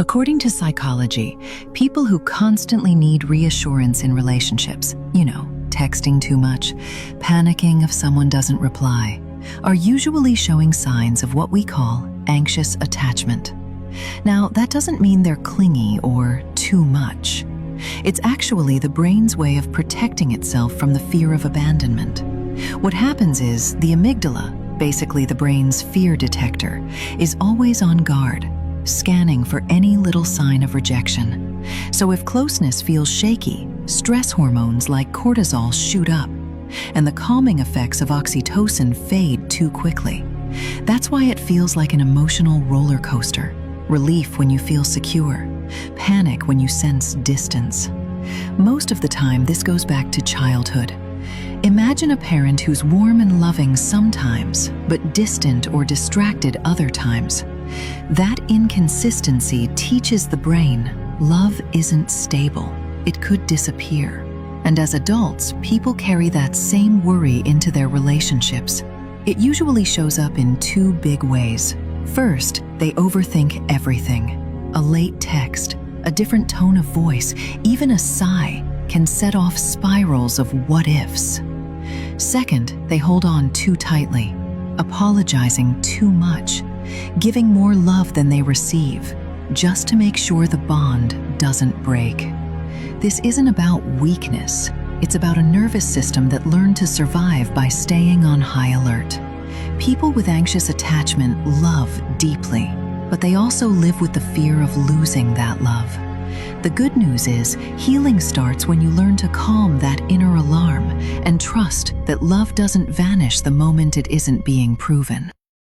According to psychology, people who constantly need reassurance in relationships, texting too much, panicking if someone doesn't reply, are usually showing signs of what we call anxious attachment. Now, that doesn't mean they're clingy or too much. It's actually the brain's way of protecting itself from the fear of abandonment. What happens is the amygdala, basically the brain's fear detector, is always on guard, scanning for any little sign of rejection. So if closeness feels shaky, stress hormones like cortisol shoot up, and the calming effects of oxytocin fade too quickly. That's why it feels like an emotional roller coaster. Relief when you feel secure, panic when you sense distance. Most of the time, this goes back to childhood. Imagine a parent who's warm and loving sometimes, but distant or distracted other times. That inconsistency teaches the brain love isn't stable. It could disappear. And as adults, people carry that same worry into their relationships. It usually shows up in two big ways. First, they overthink everything. A late text, a different tone of voice, even a sigh can set off spirals of what-ifs. Second, they hold on too tightly, apologizing too much, giving more love than they receive, just to make sure the bond doesn't break. This isn't about weakness. It's about a nervous system that learned to survive by staying on high alert. People with anxious attachment love deeply, but they also live with the fear of losing that love. The good news is, healing starts when you learn to calm that inner alarm and trust that love doesn't vanish the moment it isn't being proven.